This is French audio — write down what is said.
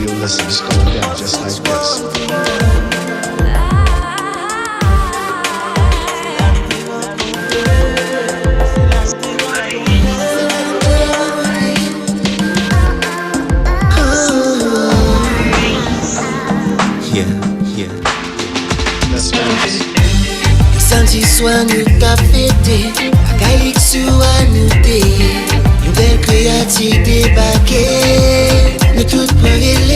you'll listen. It's going down just like this. Samedi soir nous t'a fêté, à Gaïque sur à nous payer. Une belle créative débarquée, nous toutes prendre